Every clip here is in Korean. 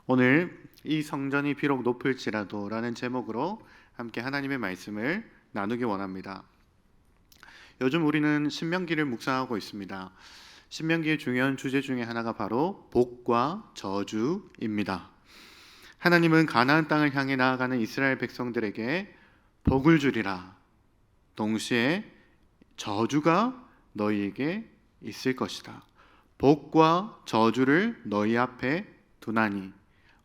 오늘 이 성전이 비록 높을지라도 라는 제목으로 함께 하나님의 말씀을 나누기 원합니다. 요즘 우리는 신명기를 묵상하고 있습니다. 신명기의 중요한 주제 중에 하나가 바로 복과 저주입니다. 하나님은 가나안 땅을 향해 나아가는 이스라엘 백성들에게 복을 주리라, 동시에 저주가 너희에게 있을 것이다. 복과 저주를 너희 앞에 두나니,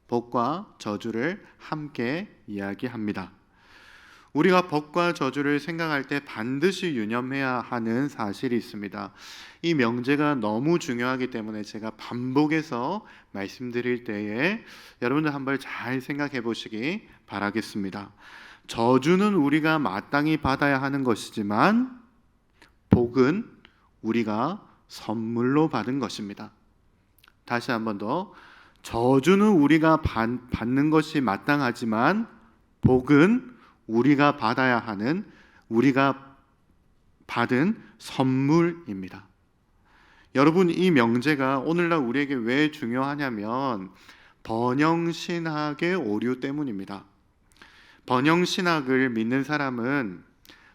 복과 저주를 함께 이야기합니다. 우리가 복과 저주를 생각할 때 반드시 유념해야 하는 사실이 있습니다. 이 명제가 너무 중요하기 때문에 제가 반복해서 말씀드릴 때에 여러분들 한번 잘 생각해 보시기 바라겠습니다. 저주는 우리가 마땅히 받아야 하는 것이지만 복은 우리가 선물로 받은 것입니다. 다시 한번 더, 저주는 우리가 받는 것이 마땅하지만 복은 우리가 받아야 하는, 우리가 받은 선물입니다. 여러분, 이 명제가 오늘날 우리에게 왜 중요하냐면 번영신학의 오류 때문입니다. 번영신학을 믿는 사람은,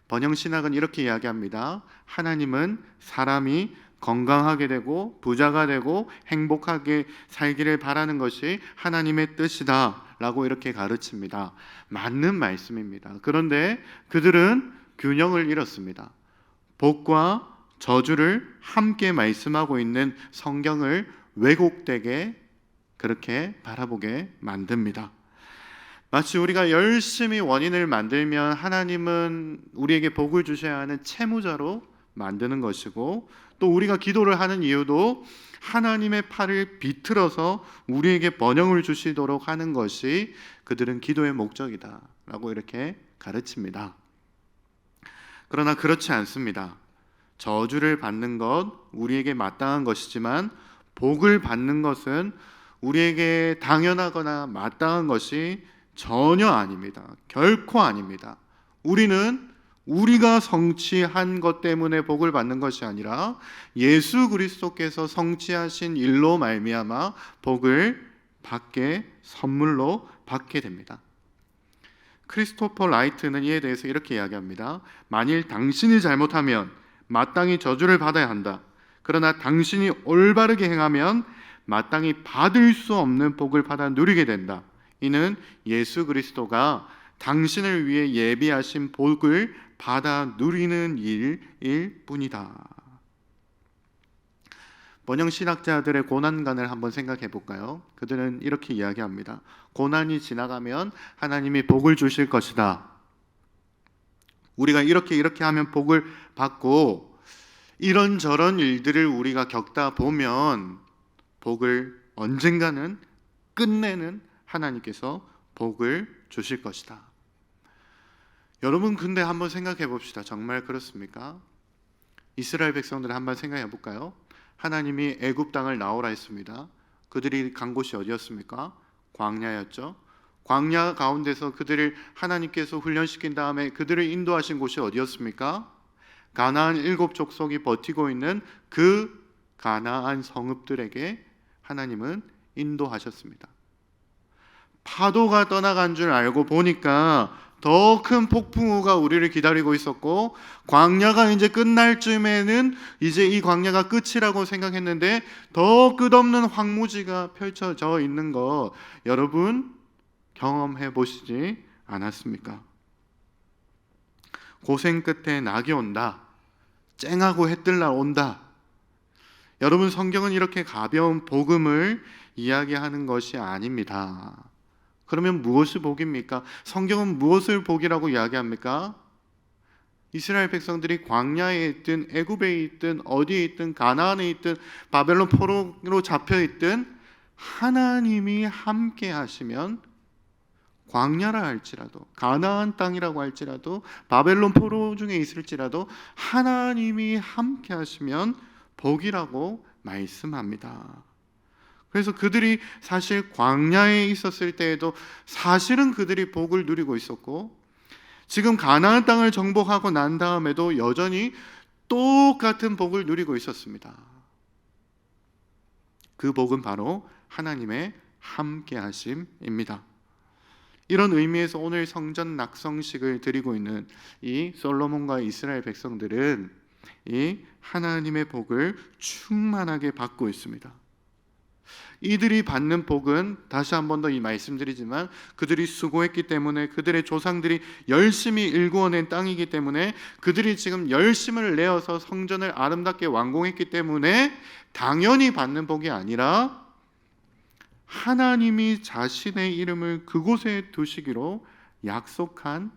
번영신학은 이렇게 이야기합니다. 하나님은 사람이 건강하게 되고 부자가 되고 행복하게 살기를 바라는 것이 하나님의 뜻이다 라고 이렇게 가르칩니다. 맞는 말씀입니다. 그런데 그들은 균형을 잃었습니다. 복과 저주를 함께 말씀하고 있는 성경을 왜곡되게 그렇게 바라보게 만듭니다. 마치 우리가 열심히 원인을 만들면 하나님은 우리에게 복을 주셔야 하는 채무자로 만드는 것이고, 또 우리가 기도를 하는 이유도 하나님의 팔을 비틀어서 우리에게 번영을 주시도록 하는 것이 그들은 기도의 목적이다 라고 이렇게 가르칩니다. 그러나 그렇지 않습니다. 저주를 받는 것 우리에게 마땅한 것이지만 복을 받는 것은 우리에게 당연하거나 마땅한 것이 전혀 아닙니다. 결코 아닙니다. 우리는 우리가 성취한 것 때문에 복을 받는 것이 아니라 예수 그리스도께서 성취하신 일로 말미암아 복을 받게, 선물로 받게 됩니다. 크리스토퍼 라이트는 이에 대해서 이렇게 이야기합니다. 만일 당신이 잘못하면 마땅히 저주를 받아야 한다. 그러나 당신이 올바르게 행하면 마땅히 받을 수 없는 복을 받아 누리게 된다. 이는 예수 그리스도가 당신을 위해 예비하신 복을 받아 누리는 일일 뿐이다. 번영신학자들의 고난관을 한번 생각해 볼까요? 그들은 이렇게 이야기합니다. 고난이 지나가면 하나님이 복을 주실 것이다. 우리가 이렇게 하면 복을 받고, 이런저런 일들을 우리가 겪다 보면 복을 언젠가는 끝내는 하나님께서 복을 주실 것이다. 여러분, 근데 한번 생각해 봅시다. 정말 그렇습니까? 이스라엘 백성들 한번 생각해 볼까요? 하나님이 애굽 땅을 나오라 했습니다. 그들이 간 곳이 어디였습니까? 광야였죠. 광야 가운데서 그들을 하나님께서 훈련시킨 다음에 그들을 인도하신 곳이 어디였습니까? 가나안 7 족속이 버티고 있는 그 가나안 성읍들에게 하나님은 인도하셨습니다. 파도가 떠나간 줄 알고 보니까 더 큰 폭풍우가 우리를 기다리고 있었고, 광야가 이제 끝날 쯤에는 이제 이 광야가 끝이라고 생각했는데 더 끝없는 황무지가 펼쳐져 있는 거 여러분 경험해 보시지 않았습니까? 고생 끝에 낙이 온다. 쨍하고 해뜰 날 온다. 여러분, 성경은 이렇게 가벼운 복음을 이야기하는 것이 아닙니다. 그러면 무엇이 복입니까? 성경은 무엇을 복이라고 이야기합니까? 이스라엘 백성들이 광야에 있든 애굽에 있든 어디에 있든 가나안에 있든 바벨론 포로로 잡혀 있든 하나님이 함께 하시면, 광야라 할지라도 가나안 땅이라고 할지라도 바벨론 포로 중에 있을지라도 하나님이 함께 하시면 복이라고 말씀합니다. 그래서 그들이 사실 광야에 있었을 때에도 사실은 그들이 복을 누리고 있었고, 지금 가나안 땅을 정복하고 난 다음에도 여전히 똑같은 복을 누리고 있었습니다. 그 복은 바로 하나님의 함께 하심입니다. 이런 의미에서 오늘 성전 낙성식을 드리고 있는 이 솔로몬과 이스라엘 백성들은 이 하나님의 복을 충만하게 받고 있습니다. 이들이 받는 복은 다시 한 번 더 이 말씀드리지만 그들이 수고했기 때문에, 그들의 조상들이 열심히 일구어낸 땅이기 때문에, 그들이 지금 열심을 내어서 성전을 아름답게 완공했기 때문에 당연히 받는 복이 아니라 하나님이 자신의 이름을 그곳에 두시기로 약속한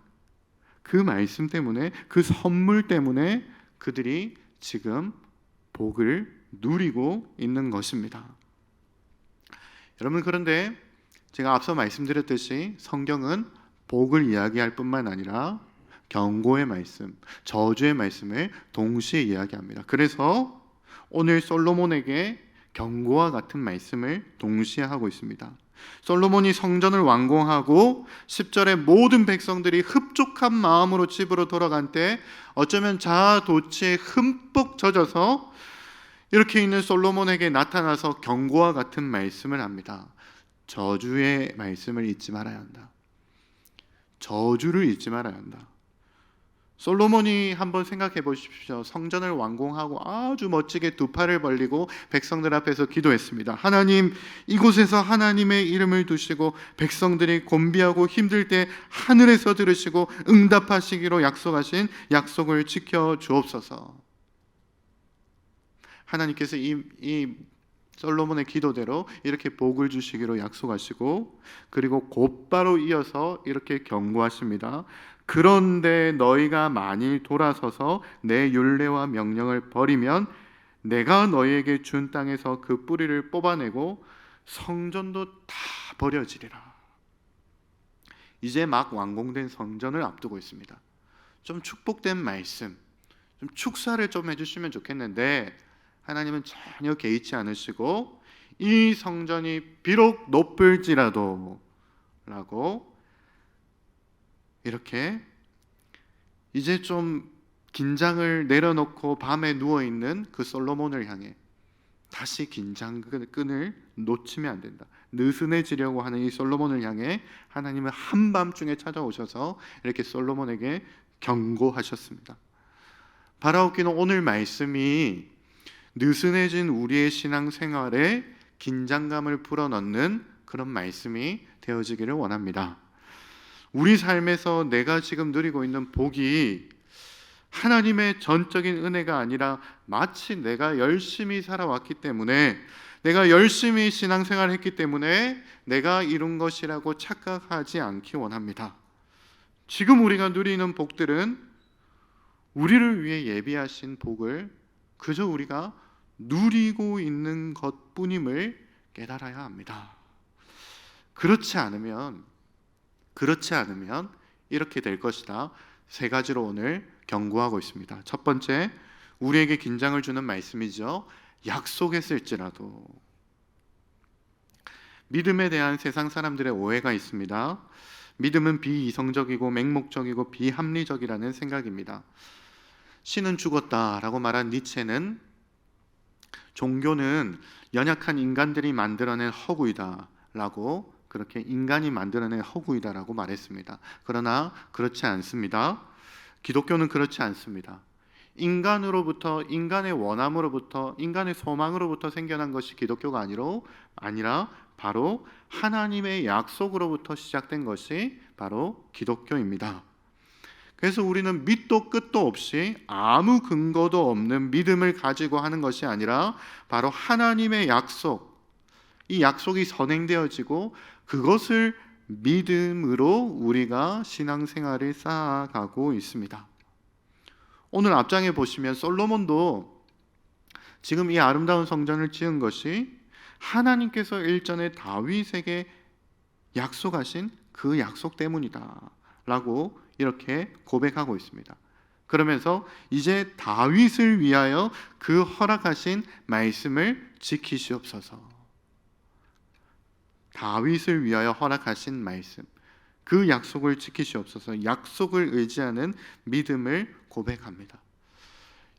그 말씀 때문에, 그 선물 때문에 그들이 지금 복을 누리고 있는 것입니다. 여러분, 그런데 제가 앞서 말씀드렸듯이 성경은 복을 이야기할 뿐만 아니라 경고의 말씀, 저주의 말씀을 동시에 이야기합니다. 그래서 오늘 솔로몬에게 경고와 같은 말씀을 동시에 하고 있습니다. 솔로몬이 성전을 완공하고 10절에 모든 백성들이 흡족한 마음으로 집으로 돌아간 때 어쩌면 자아도취에 흠뻑 젖어서 이렇게 있는 솔로몬에게 나타나서 경고와 같은 말씀을 합니다. 저주의 말씀을 잊지 말아야 한다. 저주를 잊지 말아야 한다. 솔로몬이 한번 생각해 보십시오. 성전을 완공하고 아주 멋지게 두 팔을 벌리고 백성들 앞에서 기도했습니다. 하나님, 이곳에서 하나님의 이름을 두시고 백성들이 곤비하고 힘들 때 하늘에서 들으시고 응답하시기로 약속하신 약속을 지켜 주옵소서. 하나님께서 이 솔로몬의 기도대로 이렇게 복을 주시기로 약속하시고, 그리고 곧바로 이어서 이렇게 경고하십니다. 그런데 너희가 만일 돌아서서 내 율례와 명령을 버리면 내가 너희에게 준 땅에서 그 뿌리를 뽑아내고 성전도 다 버려지리라. 이제 막 완공된 성전을 앞두고 있습니다. 좀 축복된 말씀, 좀 축사를 좀 해주시면 좋겠는데 하나님은 전혀 개의치 않으시고 이 성전이 비록 높을지라도 라고 이렇게 이제 좀 긴장을 내려놓고 밤에 누워있는 그 솔로몬을 향해 다시 긴장끈을 놓치면 안 된다. 느슨해지려고 하는 이 솔로몬을 향해 하나님은 한밤중에 찾아오셔서 이렇게 솔로몬에게 경고하셨습니다. 바라옵기는 오늘 말씀이 느슨해진 우리의 신앙생활에 긴장감을 불어넣는 그런 말씀이 되어지기를 원합니다. 우리 삶에서 내가 지금 누리고 있는 복이 하나님의 전적인 은혜가 아니라 마치 내가 열심히 살아왔기 때문에, 내가 열심히 신앙생활을 했기 때문에 내가 이룬 것이라고 착각하지 않기 원합니다. 지금 우리가 누리는 복들은 우리를 위해 예비하신 복을 그저 우리가 누리고 있는 것뿐임을 깨달아야 합니다. 그렇지 않으면 이렇게 될 것이다. 세 가지로 오늘 경고하고 있습니다. 첫 번째, 우리에게 긴장을 주는 말씀이죠. 약속했을지라도. 믿음에 대한 세상 사람들의 오해가 있습니다. 믿음은 비이성적이고 맹목적이고 비합리적이라는 생각입니다. 신은 죽었다라고 말한 니체는 종교는 연약한 인간들이 만들어낸 허구이다라고, 그렇게 인간이 만들어낸 허구이다라고 말했습니다. 그러나 그렇지 않습니다. 기독교는 그렇지 않습니다. 인간으로부터, 인간의 원함으로부터, 인간의 소망으로부터 생겨난 것이 기독교가 아니라 바로 하나님의 약속으로부터 시작된 것이 바로 기독교입니다. 그래서 우리는 밑도 끝도 없이 아무 근거도 없는 믿음을 가지고 하는 것이 아니라 바로 하나님의 약속, 이 약속이 선행되어지고 그것을 믿음으로 우리가 신앙생활을 쌓아가고 있습니다. 오늘 앞장에 보시면 솔로몬도 지금 이 아름다운 성전을 지은 것이 하나님께서 일전에 다윗에게 약속하신 그 약속 때문이다 라고 이렇게 고백하고 있습니다. 그러면서 이제 다윗을 위하여 그 허락하신 말씀을 지키시옵소서. 다윗을 위하여 허락하신 말씀, 그 약속을 지키시옵소서. 약속을 의지하는 믿음을 고백합니다.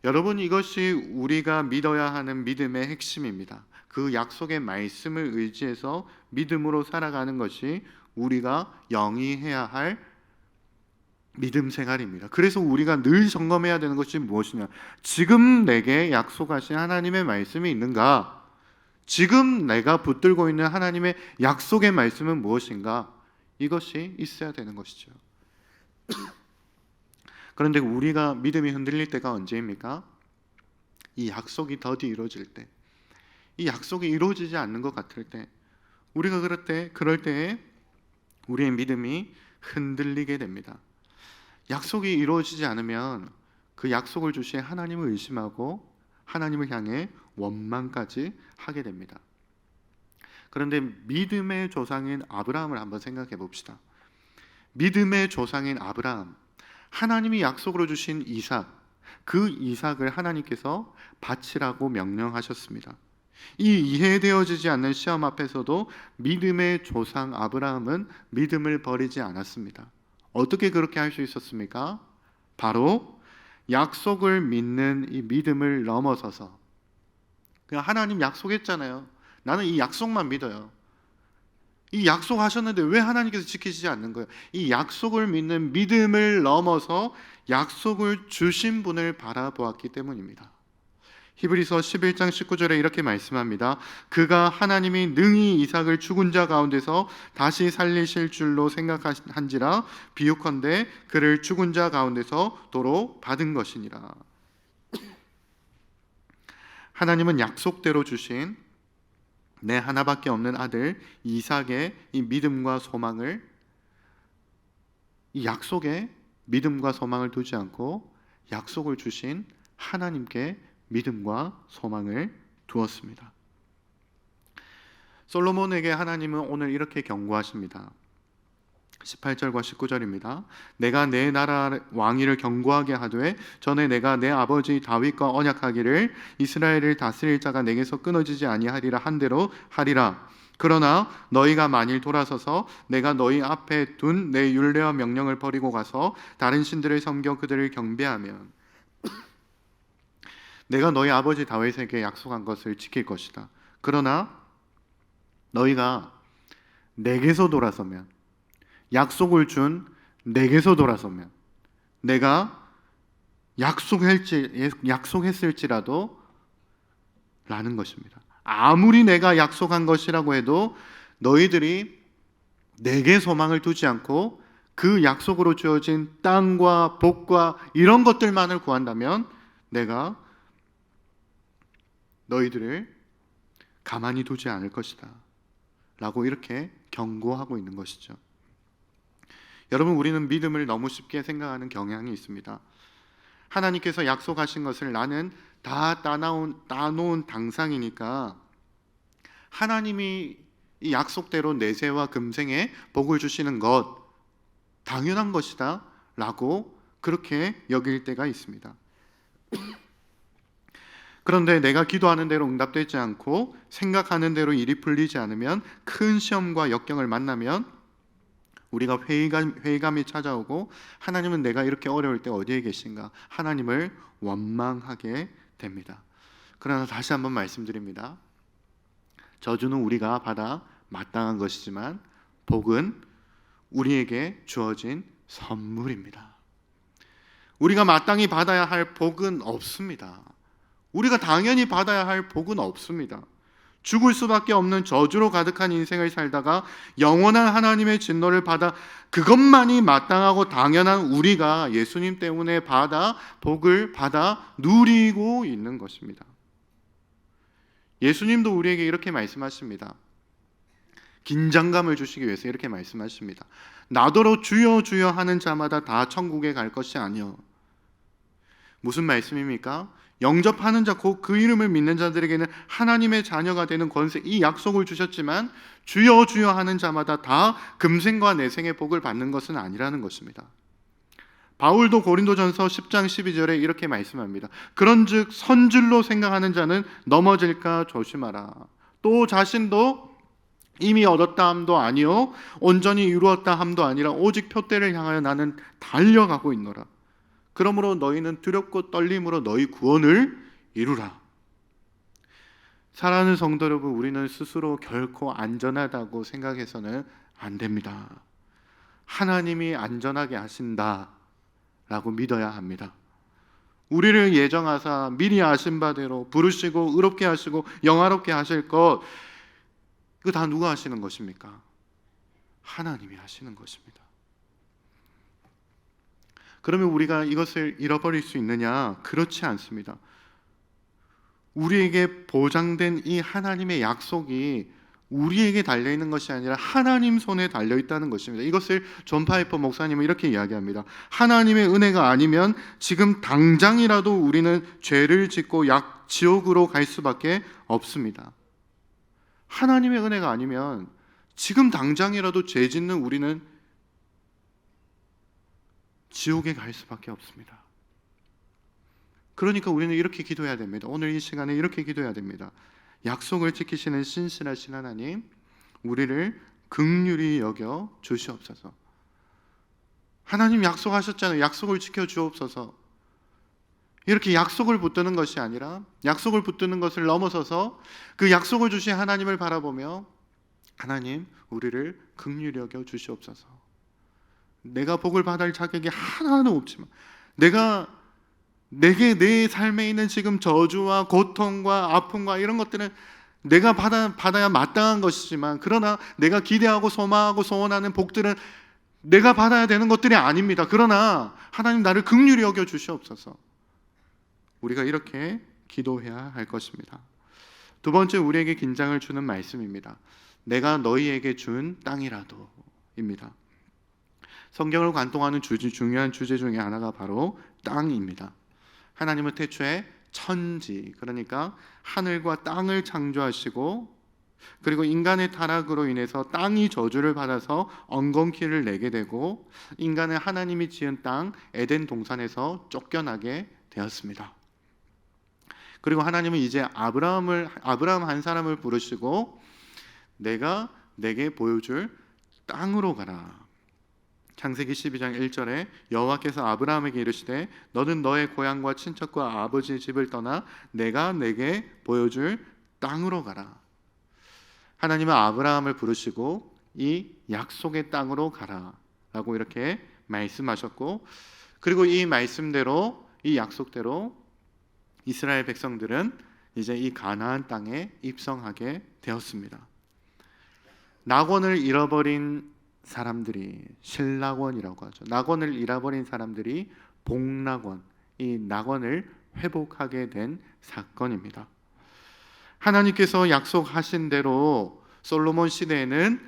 여러분, 이것이 우리가 믿어야 하는 믿음의 핵심입니다. 그 약속의 말씀을 의지해서 믿음으로 살아가는 것이 우리가 영위해야 할 믿음 생활입니다. 그래서 우리가 늘 점검해야 되는 것이 무엇이냐? 지금 내게 약속하신 하나님의 말씀이 있는가? 지금 내가 붙들고 있는 하나님의 약속의 말씀은 무엇인가? 이것이 있어야 되는 것이죠. 그런데 우리가 믿음이 흔들릴 때가 언제입니까? 이 약속이 더디 이루어질 때, 이 약속이 이루어지지 않는 것 같을 때, 우리가 그럴 때에 우리의 믿음이 흔들리게 됩니다. 약속이 이루어지지 않으면 그 약속을 주신 하나님을 의심하고 하나님을 향해 원망까지 하게 됩니다. 그런데 믿음의 조상인 아브라함을 한번 생각해 봅시다. 믿음의 조상인 아브라함, 하나님이 약속으로 주신 이삭, 그 이삭을 하나님께서 바치라고 명령하셨습니다. 이 이해되어지지 않는 시험 앞에서도 믿음의 조상 아브라함은 믿음을 버리지 않았습니다. 어떻게 그렇게 할 수 있었습니까? 바로 약속을 믿는 이 믿음을 넘어서서, 그냥 하나님 약속했잖아요. 나는 이 약속만 믿어요. 이 약속하셨는데 왜 하나님께서 지키시지 않는 거예요? 이 약속을 믿는 믿음을 넘어서 약속을 주신 분을 바라보았기 때문입니다. 히브리서 11장 19절에 이렇게 말씀합니다. 그가 하나님이 능히 이삭을 죽은 자 가운데서 다시 살리실 줄로 생각한지라 비유컨대 그를 죽은 자 가운데서 도로 받은 것이니라. 하나님은 약속대로 주신 내 하나밖에 없는 아들 이삭의 이 믿음과 소망을, 이 약속에 믿음과 소망을 두지 않고 약속을 주신 하나님께 믿음과 소망을 두었습니다. 솔로몬에게 하나님은 오늘 이렇게 경고하십니다. 18절과 19절입니다. 내가 내 나라 왕위를 견고하게 하되 전에 내가 내 아버지 다윗과 언약하기를 이스라엘을 다스릴 자가 내게서 끊어지지 아니하리라 한 대로 하리라. 그러나 너희가 만일 돌아서서 내가 너희 앞에 둔 내 율례와 명령을 버리고 가서 다른 신들을 섬겨 그들을 경배하면 내가 너희 아버지 다윗에게 약속한 것을 지킬 것이다. 그러나 너희가 내게서 돌아서면, 약속을 준 내게서 돌아서면, 내가 약속했을지라도 라는 것입니다. 아무리 내가 약속한 것이라고 해도 너희들이 내게 소망을 두지 않고 그 약속으로 주어진 땅과 복과 이런 것들만을 구한다면 내가 너희들을 가만히 두지 않을 것이다 라고 이렇게 경고하고 있는 것이죠. 여러분, 우리는 믿음을 너무 쉽게 생각하는 경향이 있습니다. 하나님께서 약속하신 것을 나는 다 따놓은 당상이니까 하나님이 이 약속대로 내세와 금생에 복을 주시는 것 당연한 것이다 라고 그렇게 여길 때가 있습니다. 그런데 내가 기도하는 대로 응답되지 않고 생각하는 대로 일이 풀리지 않으면, 큰 시험과 역경을 만나면 우리가 회의감이 찾아오고 하나님은 내가 이렇게 어려울 때 어디에 계신가? 하나님을 원망하게 됩니다. 그러나 다시 한번 말씀드립니다. 저주는 우리가 받아 마땅한 것이지만 복은 우리에게 주어진 선물입니다. 우리가 마땅히 받아야 할 복은 없습니다. 우리가 당연히 받아야 할 복은 없습니다. 죽을 수밖에 없는 저주로 가득한 인생을 살다가 영원한 하나님의 진노를 받아 그것만이 마땅하고 당연한 우리가 예수님 때문에 복을 받아 누리고 있는 것입니다. 예수님도 우리에게 이렇게 말씀하십니다. 긴장감을 주시기 위해서 이렇게 말씀하십니다. 나더러 주여 주여 하는 자마다 다 천국에 갈 것이 아니요. 무슨 말씀입니까? 영접하는 자, 곧 그 이름을 믿는 자들에게는 하나님의 자녀가 되는 권세, 이 약속을 주셨지만 주여 주여 하는 자마다 다 금생과 내생의 복을 받는 것은 아니라는 것입니다. 바울도 고린도전서 10장 12절에 이렇게 말씀합니다. 그런즉 선줄로 생각하는 자는 넘어질까 조심하라. 또 자신도 이미 얻었다 함도 아니요 온전히 이루었다 함도 아니라 오직 표대를 향하여 나는 달려가고 있노라. 그러므로 너희는 두렵고 떨림으로 너희 구원을 이루라. 사랑하는 성도 여러분, 우리는 스스로 결코 안전하다고 생각해서는 안 됩니다. 하나님이 안전하게 하신다라고 믿어야 합니다. 우리를 예정하사 미리 아신 바대로 부르시고 의롭게 하시고 영화롭게 하실 것, 이거 다 누가 하시는 것입니까? 하나님이 하시는 것입니다. 그러면 우리가 이것을 잃어버릴 수 있느냐? 그렇지 않습니다. 우리에게 보장된 이 하나님의 약속이 우리에게 달려있는 것이 아니라 하나님 손에 달려있다는 것입니다. 이것을 존 파이퍼 목사님은 이렇게 이야기합니다. 하나님의 은혜가 아니면 지금 당장이라도 우리는 죄를 짓고 지옥으로 갈 수밖에 없습니다. 하나님의 은혜가 아니면 지금 당장이라도 죄 짓는 우리는 지옥에 갈 수밖에 없습니다. 그러니까 우리는 이렇게 기도해야 됩니다. 오늘 이 시간에 이렇게 기도해야 됩니다. 약속을 지키시는 신실하신 하나님, 우리를 긍휼히 여겨 주시옵소서. 하나님 약속하셨잖아요. 약속을 지켜 주옵소서. 이렇게 약속을 붙드는 것이 아니라 약속을 붙드는 것을 넘어서서 그 약속을 주신 하나님을 바라보며 하나님, 우리를 긍휼히 여겨 주시옵소서. 내가 복을 받을 자격이 하나도 없지만 내게 내 삶에 있는 지금 저주와 고통과 아픔과 이런 것들은 내가 받아야 마땅한 것이지만, 그러나 내가 기대하고 소망하고 소원하는 복들은 내가 받아야 되는 것들이 아닙니다. 그러나 하나님, 나를 긍휼히 여겨 주시옵소서. 우리가 이렇게 기도해야 할 것입니다. 두 번째, 우리에게 긴장을 주는 말씀입니다. 내가 너희에게 준 땅이라도입니다. 성경을 관통하는 중요한 주제 중에 하나가 바로 땅입니다. 하나님은 태초에 천지, 그러니까 하늘과 땅을 창조하시고, 그리고 인간의 타락으로 인해서 땅이 저주를 받아서 엉겅퀴를 내게 되고, 인간은 하나님이 지은 땅 에덴 동산에서 쫓겨나게 되었습니다. 그리고 하나님은 이제 아브라함 한 사람을 부르시고 내가 내게 보여줄 땅으로 가라. 창세기 12장 1절에 여호와께서 아브라함에게 이르시되 너는 너의 고향과 친척과 아버지의 집을 떠나 내가 내게 보여줄 땅으로 가라. 하나님은 아브라함을 부르시고 이 약속의 땅으로 가라 라고 이렇게 말씀하셨고, 그리고 이 말씀대로, 이 약속대로 이스라엘 백성들은 이제 이 가나안 땅에 입성하게 되었습니다. 낙원을 잃어버린 사람들이 실낙원이라고 하죠. 낙원을 잃어버린 사람들이 복낙원, 이 낙원을 회복하게 된 사건입니다. 하나님께서 약속하신 대로 솔로몬 시대에는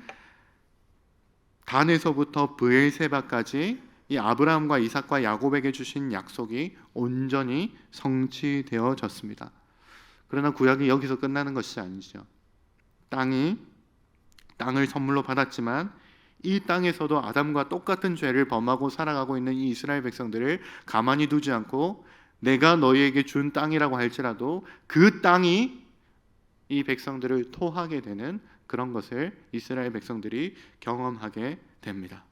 단에서부터 브엘세바까지 이 아브라함과 이삭과 야곱에게 주신 약속이 온전히 성취되어졌습니다. 그러나 구약이 여기서 끝나는 것이 아니죠. 땅을 선물로 받았지만 이 땅에서도 아담과 똑같은 죄를 범하고 살아가고 있는 이 이스라엘 백성들을 가만히 두지 않고 내가 너희에게 준 땅이라고 할지라도 그 땅이 이 백성들을 토하게 되는 그런 것을 이스라엘 백성들이 경험하게 됩니다.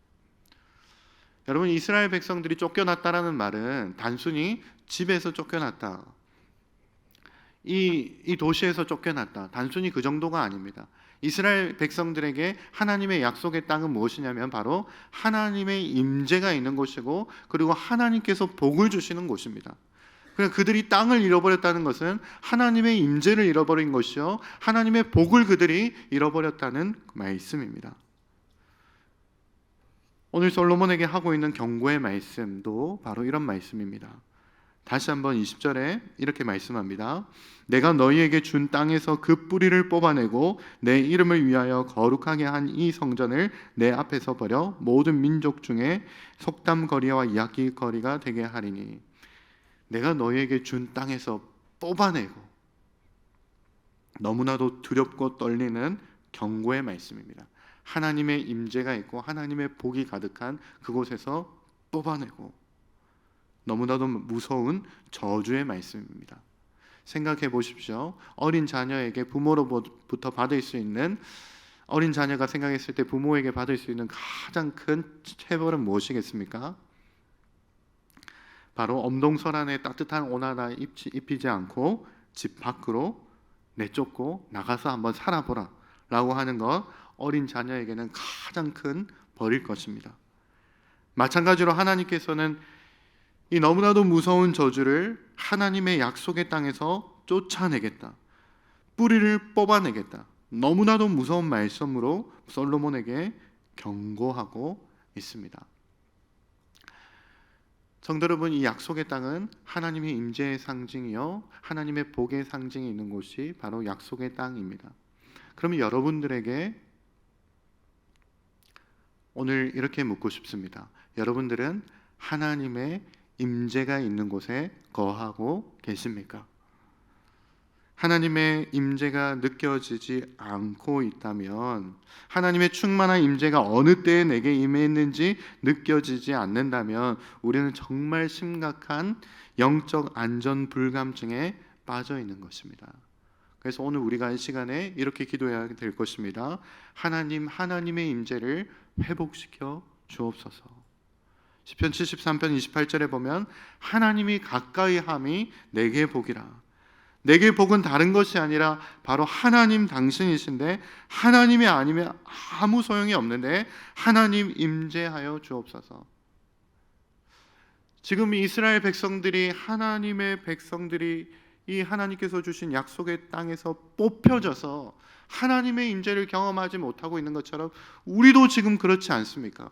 여러분, 이스라엘 백성들이 쫓겨났다라는 말은 단순히 집에서 쫓겨났다, 이 도시에서 쫓겨났다, 단순히 그 정도가 아닙니다. 이스라엘 백성들에게 하나님의 약속의 땅은 무엇이냐면 바로 하나님의 임재가 있는 곳이고, 그리고 하나님께서 복을 주시는 곳입니다. 그러니까 그들이 땅을 잃어버렸다는 것은 하나님의 임재를 잃어버린 것이요, 하나님의 복을 그들이 잃어버렸다는 말씀입니다. 오늘 솔로몬에게 하고 있는 경고의 말씀도 바로 이런 말씀입니다. 다시 한번 20절에 이렇게 말씀합니다. 내가 너희에게 준 땅에서 그 뿌리를 뽑아내고 내 이름을 위하여 거룩하게 한 이 성전을 내 앞에서 버려 모든 민족 중에 속담거리와 이야기거리가 되게 하리니. 내가 너희에게 준 땅에서 뽑아내고, 너무나도 두렵고 떨리는 경고의 말씀입니다. 하나님의 임재가 있고 하나님의 복이 가득한 그곳에서 뽑아내고, 너무나도 무서운 저주의 말씀입니다. 생각해 보십시오. 어린 자녀에게 부모로부터 받을 수 있는, 어린 자녀가 생각했을 때 부모에게 받을 수 있는 가장 큰 체벌은 무엇이겠습니까? 바로 엄동설 안에 따뜻한 옷 하나 입히지 않고 집 밖으로 내쫓고 나가서 한번 살아보라 라고 하는 것, 어린 자녀에게는 가장 큰 벌일 것입니다. 마찬가지로 하나님께서는 이 너무나도 무서운 저주를 하나님의 약속의 땅에서 쫓아내겠다, 뿌리를 뽑아내겠다, 너무나도 무서운 말씀으로 솔로몬에게 경고하고 있습니다. 성도 여러분, 이 약속의 땅은 하나님의 임재의 상징이요 하나님의 복의 상징이 있는 곳이 바로 약속의 땅입니다. 그러면 여러분들에게 오늘 이렇게 묻고 싶습니다. 여러분들은 하나님의 임재가 있는 곳에 거하고 계십니까? 하나님의 임재가 느껴지지 않고 있다면, 하나님의 충만한 임재가 어느 때에 내게 임했는지 느껴지지 않는다면 우리는 정말 심각한 영적 안전 불감증에 빠져 있는 것입니다. 그래서 오늘 우리가 이 시간에 이렇게 기도해야 될 것입니다. 하나님의 임재를 회복시켜 주옵소서. 시편 73편 28절에 보면 하나님이 가까이 함이 내게 복이라. 내게 복은 다른 것이 아니라 바로 하나님 당신이신데, 하나님이 아니면 아무 소용이 없는데 하나님 임재하여 주옵소서. 지금 이스라엘 백성들이, 하나님의 백성들이 이 하나님께서 주신 약속의 땅에서 뽑혀져서 하나님의 임재를 경험하지 못하고 있는 것처럼 우리도 지금 그렇지 않습니까?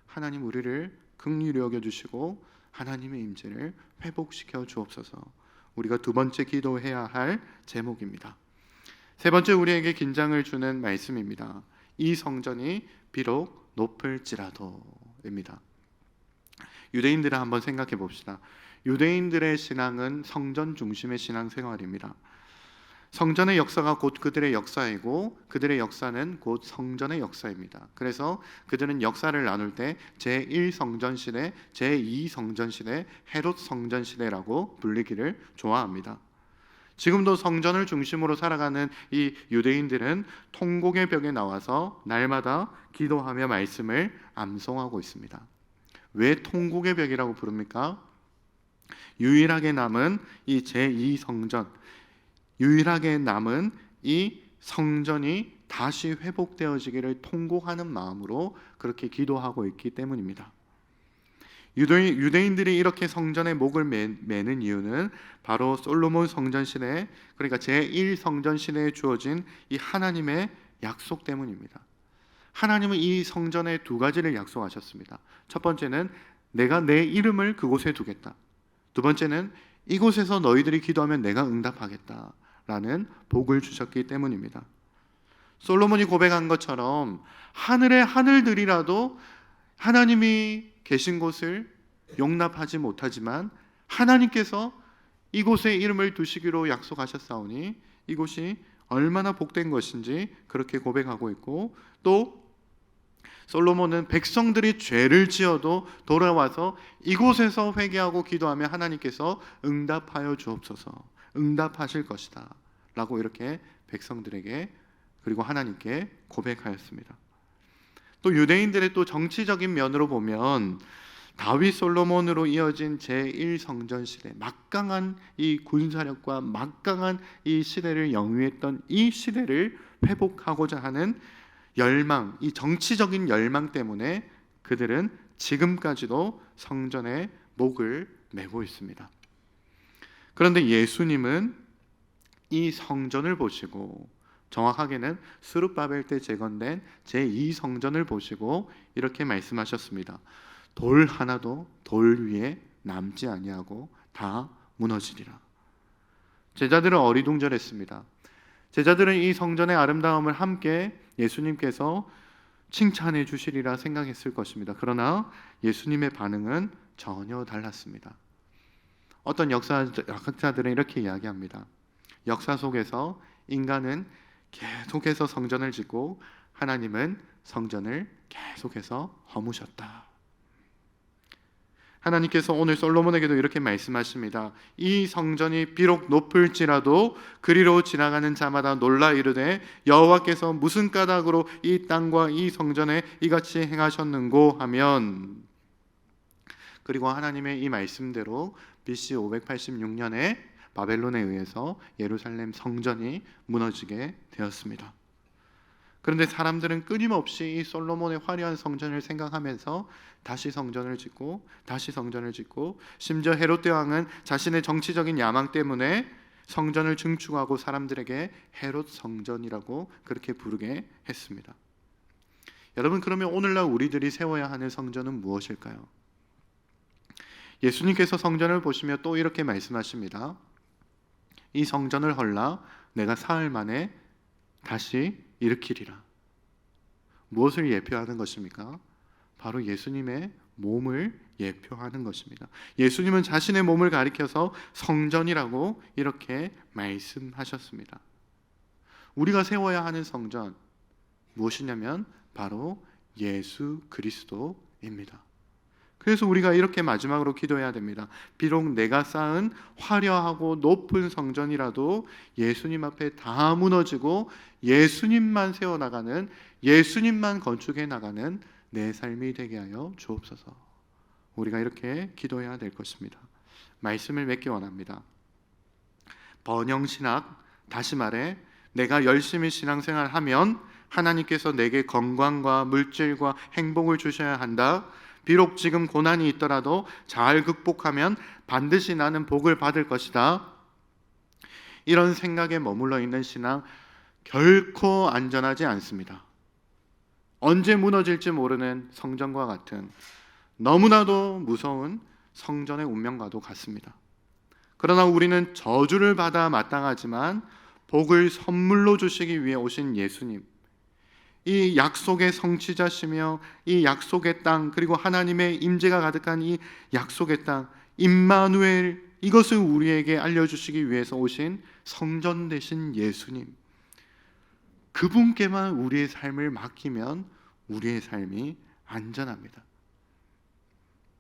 하나님 우리를 긍휼히 여겨주시고 하나님의 임재를 회복시켜 주옵소서. 우리가 두 번째 기도해야 할 제목입니다. 세 번째, 우리에게 긴장을 주는 말씀입니다. 이 성전이 비록 높을지라도입니다. 유대인들을 한번 생각해 봅시다. 유대인들의 신앙은 성전 중심의 신앙생활입니다. 성전의 역사가 곧 그들의 역사이고 그들의 역사는 곧 성전의 역사입니다. 그래서 그들은 역사를 나눌 때 제1성전시대, 제2성전시대, 헤롯 성전시대라고 불리기를 좋아합니다. 지금도 성전을 중심으로 살아가는 이 유대인들은 통곡의 벽에 나와서 날마다 기도하며 말씀을 암송하고 있습니다. 왜 통곡의 벽이라고 부릅니까? 유일하게 남은 이 제2성전, 유일하게 남은 이 성전이 다시 회복되어지기를 통곡하는 마음으로 그렇게 기도하고 있기 때문입니다. 유대인들이 이렇게 성전에 목을 매는 이유는 바로 솔로몬 성전 시대, 그러니까 제1성전 시대에 주어진 이 하나님의 약속 때문입니다. 하나님은 이 성전에 두 가지를 약속하셨습니다. 첫 번째는 내가 내 이름을 그곳에 두겠다. 두 번째는 이곳에서 너희들이 기도하면 내가 응답하겠다라는 복을 주셨기 때문입니다. 솔로몬이 고백한 것처럼 하늘의 하늘들이라도 하나님이 계신 곳을 용납하지 못하지만 하나님께서 이곳에 이름을 두시기로 약속하셨사오니 이곳이 얼마나 복된 것인지 그렇게 고백하고 있고, 또 솔로몬은 백성들이 죄를 지어도 돌아와서 이곳에서 회개하고 기도하며 하나님께서 응답하여 주옵소서, 응답하실 것이다 라고 이렇게 백성들에게 그리고 하나님께 고백하였습니다. 또 유대인들의 또 정치적인 면으로 보면 다윗 솔로몬으로 이어진 제1성전 시대, 막강한 이 군사력과 막강한 이 시대를 영위했던 이 시대를 회복하고자 하는 열망, 이 정치적인 열망 때문에 그들은 지금까지도 성전에 목을 매고 있습니다. 그런데 예수님은 이 성전을 보시고, 정확하게는 스룹바벨 때 재건된 제2성전을 보시고 이렇게 말씀하셨습니다. 돌 하나도 돌 위에 남지 아니하고 다 무너지리라. 제자들은 어리둥절했습니다. 제자들은 이 성전의 아름다움을 함께 예수님께서 칭찬해 주시리라 생각했을 것입니다. 그러나 예수님의 반응은 전혀 달랐습니다. 어떤 역사학자들은 이렇게 이야기합니다. 역사 속에서 인간은 계속해서 성전을 짓고 하나님은 성전을 계속해서 허무셨다. 하나님께서 오늘 솔로몬에게도 이렇게 말씀하십니다. 이 성전이 비록 높을지라도 그리로 지나가는 자마다 놀라 이르되 여호와께서 무슨 까닭으로 이 땅과 이 성전에 이같이 행하셨는고 하면, 그리고 하나님의 이 말씀대로 BC 586년에 바벨론에 의해서 예루살렘 성전이 무너지게 되었습니다. 그런데 사람들은 끊임없이 이 솔로몬의 화려한 성전을 생각하면서 다시 성전을 짓고 다시 성전을 짓고, 심지어 헤롯 대왕은 자신의 정치적인 야망 때문에 성전을 증축하고 사람들에게 헤롯 성전이라고 그렇게 부르게 했습니다. 여러분, 그러면 오늘날 우리들이 세워야 하는 성전은 무엇일까요? 예수님께서 성전을 보시며 또 이렇게 말씀하십니다. 이 성전을 헐라 내가 사흘 만에 다시 일으키리라. 무엇을 예표하는 것입니까? 바로 예수님의 몸을 예표하는 것입니다. 예수님은 자신의 몸을 가리켜서 성전이라고 이렇게 말씀하셨습니다. 우리가 세워야 하는 성전 무엇이냐면 바로 예수 그리스도입니다. 그래서 우리가 이렇게 마지막으로 기도해야 됩니다. 비록 내가 쌓은 화려하고 높은 성전이라도 예수님 앞에 다 무너지고 예수님만 세워나가는, 예수님만 건축해 나가는 내 삶이 되게 하여 주옵소서. 우리가 이렇게 기도해야 될 것입니다. 말씀을 맺기 원합니다. 번영신학, 다시 말해 내가 열심히 신앙생활하면 하나님께서 내게 건강과 물질과 행복을 주셔야 한다. 비록 지금 고난이 있더라도 잘 극복하면 반드시 나는 복을 받을 것이다. 이런 생각에 머물러 있는 신앙 결코 안전하지 않습니다. 언제 무너질지 모르는 성전과 같은, 너무나도 무서운 성전의 운명과도 같습니다. 그러나 우리는 저주를 받아 마땅하지만 복을 선물로 주시기 위해 오신 예수님, 이 약속의 성취자시며 이 약속의 땅, 그리고 하나님의 임재가 가득한 이 약속의 땅 임마누엘, 이것을 우리에게 알려주시기 위해서 오신 성전 되신 예수님, 그분께만 우리의 삶을 맡기면 우리의 삶이 안전합니다.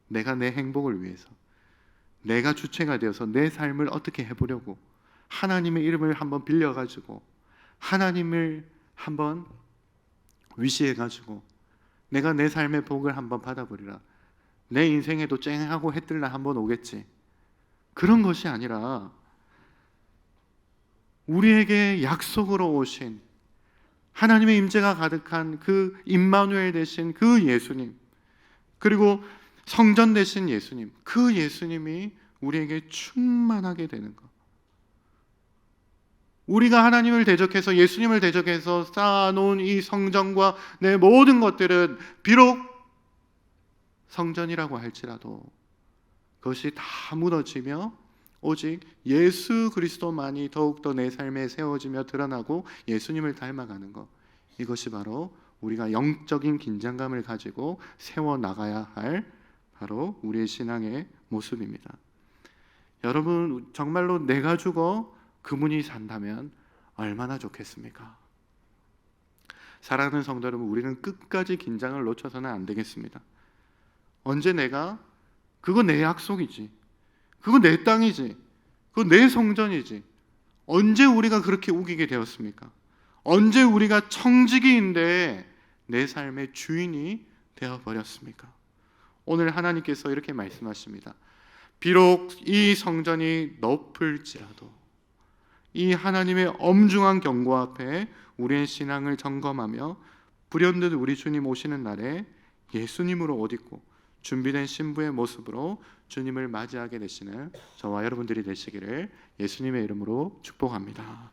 내가 내 행복을 위해서, 내가 주체가 되어서 내 삶을 어떻게 해보려고 하나님의 이름을 한번 빌려가지고 하나님을 한번 위시해가지고 내가 내 삶의 복을 한번 받아보리라, 내 인생에도 쨍하고 해뜰날 한번 오겠지, 그런 것이 아니라 우리에게 약속으로 오신 하나님의 임재가 가득한 그 임마누엘 되신 그 예수님, 그리고 성전 되신 예수님, 그 예수님이 우리에게 충만하게 되는 것. 우리가 하나님을 대적해서, 예수님을 대적해서 쌓아놓은 이 성전과 내 모든 것들은 비록 성전이라고 할지라도 그것이 다 무너지며 오직 예수 그리스도만이 더욱더 내 삶에 세워지며 드러나고 예수님을 닮아가는 것, 이것이 바로 우리가 영적인 긴장감을 가지고 세워나가야 할 바로 우리의 신앙의 모습입니다. 여러분, 정말로 내가 죽어 그분이 산다면 얼마나 좋겠습니까? 사랑하는 성도 여러분, 우리는 끝까지 긴장을 놓쳐서는 안 되겠습니다. 언제 내가, 그거 내 약속이지, 그거 내 땅이지, 그거 내 성전이지, 언제 우리가 그렇게 우기게 되었습니까? 언제 우리가 청지기인데 내 삶의 주인이 되어버렸습니까? 오늘 하나님께서 이렇게 말씀하십니다. 비록 이 성전이 높을지라도, 이 하나님의 엄중한 경고 앞에 우리의 신앙을 점검하며 불현듯 우리 주님 오시는 날에 예수님으로 옷 입고 준비된 신부의 모습으로 주님을 맞이하게 되시는 저와 여러분들이 되시기를 예수님의 이름으로 축복합니다.